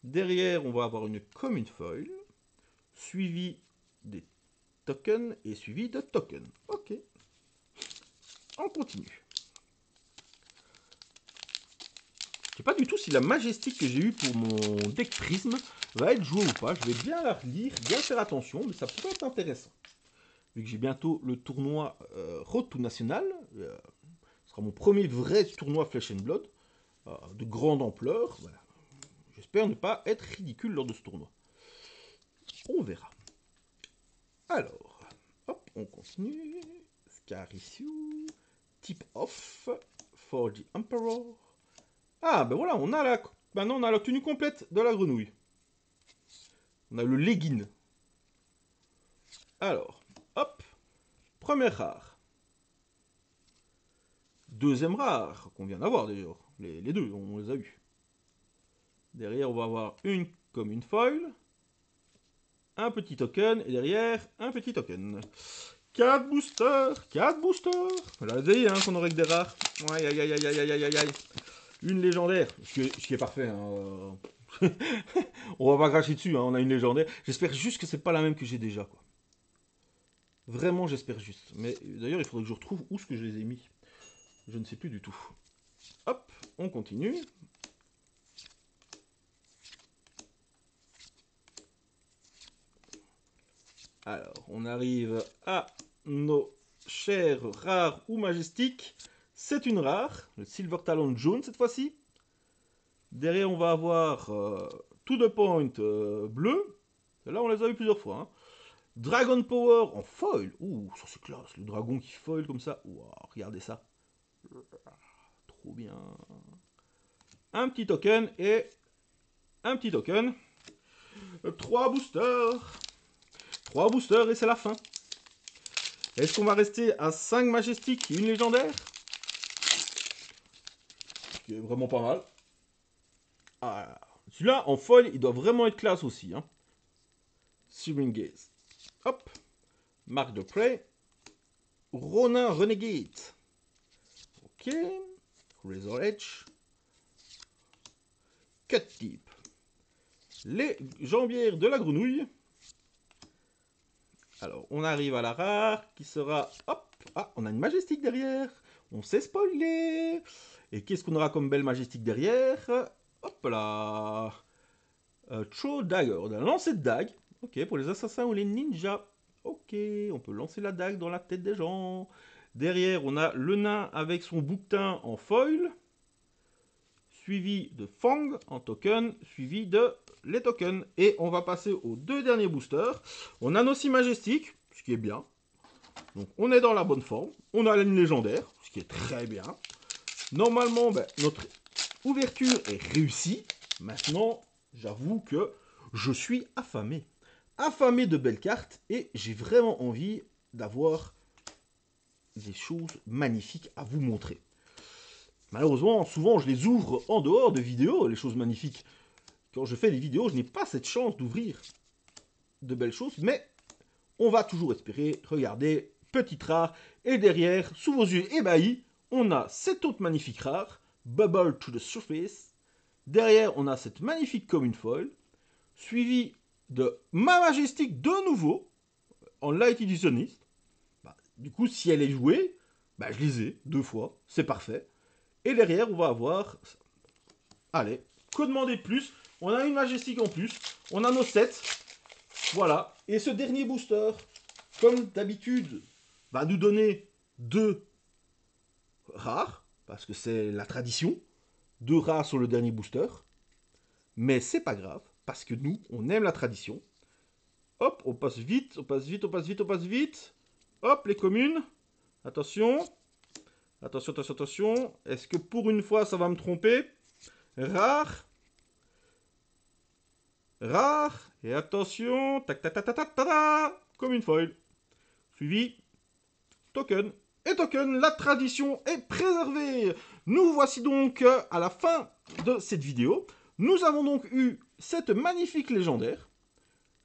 Derrière, on va avoir une Common Foil, suivi des tokens et suivi de tokens. Ok. On continue. Je sais pas du tout si la majestique que j'ai eue pour mon deck Prism va être jouée ou pas. Je vais bien la relire, bien faire attention, mais ça pourrait être intéressant. Vu que j'ai bientôt le tournoi Road to National, ce sera mon premier vrai tournoi Flesh and Blood, de grande ampleur. Voilà. J'espère ne pas être ridicule lors de ce tournoi. On verra. Alors, hop, on continue. Scar issue, Tip Off, for the Emperor. Ah, ben voilà, maintenant on a la tenue complète de la grenouille. On a le legging. Alors, hop, première rare. Deuxième rare, qu'on vient d'avoir d'ailleurs. Les deux, on les a eu. Derrière, on va avoir une commune foil. Un petit token. Et derrière, un petit token. 4 boosters. 4 boosters. Voilà, vous avez qu'on aurait que des rares. Aïe, aïe, aïe, aïe, aïe, aïe, aïe, aïe. Une légendaire. Ce qui est parfait. Hein. On va pas cracher dessus. Hein. On a une légendaire. J'espère juste que c'est pas la même que j'ai déjà. Quoi. Vraiment, j'espère juste. Mais d'ailleurs, il faudrait que je retrouve où est-ce que je les ai mis. Je ne sais plus du tout. Hop, on continue. Alors, on arrive à nos chers rares ou majestiques. C'est une rare, le Silver Talon jaune cette fois-ci. Derrière, on va avoir To The Point bleu. Là, on les a eu plusieurs fois. Hein. Dragon Power en foil. Ouh, ça c'est classe. Le dragon qui foil comme ça. Wow, regardez ça. Trop bien. Un petit token et un petit token. 3 boosters. 3 boosters et c'est la fin. Est-ce qu'on va rester à 5 majestiques et une légendaire? Ce qui est vraiment pas mal. Ah, celui-là, en foil, il doit vraiment être classe aussi. Hein. Searing Gaze. Hop. Marque de Prey. Ronin Renegade. Ok. Razor Edge. Cut Deep. Les jambières de la grenouille. Alors, on arrive à la rare qui sera... Hop. Ah, on a une majestique derrière. On s'est spoilé. Et qu'est-ce qu'on aura comme belle majestique derrière? Hop là. Throw Dagger. On a lancé de dague. Ok, pour les assassins ou les ninjas. Ok, on peut lancer la dague dans la tête des gens. Derrière, on a le nain avec son bouquetin en foil. Suivi de Fang en token. Suivi de les tokens. Et on va passer aux 2 derniers boosters. On a nos 6 majestiques, ce qui est bien. Donc on est dans la bonne forme. On a une légendaire, ce qui est très bien. Normalement, notre ouverture est réussie. Maintenant, j'avoue que je suis affamé. Affamé de belles cartes et j'ai vraiment envie d'avoir des choses magnifiques à vous montrer. Malheureusement, souvent, je les ouvre en dehors de vidéos, les choses magnifiques. Quand je fais des vidéos, je n'ai pas cette chance d'ouvrir de belles choses, mais on va toujours espérer. Regardez, petite rare, et derrière, sous vos yeux ébahis, on a cette autre magnifique rare, Bubble to the Surface. Derrière, on a cette magnifique commune foil, suivie de ma majestique de nouveau, en light editionniste. Du coup, si elle est jouée, je les ai 2 fois, c'est parfait. Et derrière, on va avoir... Allez, que demander de plus? On a une majestique en plus, on a nos 7. Voilà, et ce dernier booster, comme d'habitude, va nous donner 2 rares, parce que c'est la tradition. 2 rares sur le dernier booster. Mais c'est pas grave, parce que nous, on aime la tradition. Hop, on passe vite, on passe vite, on passe vite, on passe vite. Hop, les communes. Attention. Attention, attention, attention. Est-ce que pour une fois, ça va me tromper? Rare. Rare. Et attention. Tac, tac, tac, tac, tac, tac. Commune foil. Suivi. Token. Et token, la tradition est préservée. Nous voici donc à la fin de cette vidéo. Nous avons donc eu cette magnifique légendaire.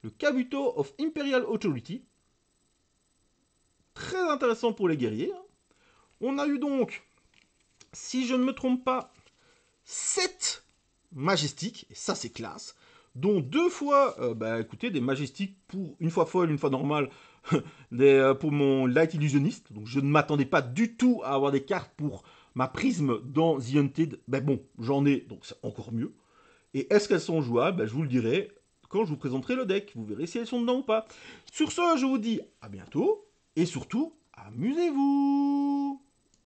Le Kabuto of Imperial Authority. Très intéressant pour les guerriers. On a eu donc, si je ne me trompe pas, 7 majestiques. Et ça, c'est classe. Dont 2 fois, écoutez, des majestiques pour une fois foil, une fois normale. Pour mon Light Illusionist. Donc je ne m'attendais pas du tout à avoir des cartes pour ma prisme dans The Hunted. Bon, j'en ai, donc c'est encore mieux. Et est-ce qu'elles sont jouables? Je vous le dirai quand je vous présenterai le deck. Vous verrez si elles sont dedans ou pas. Sur ce, je vous dis à bientôt. Et surtout, amusez-vous!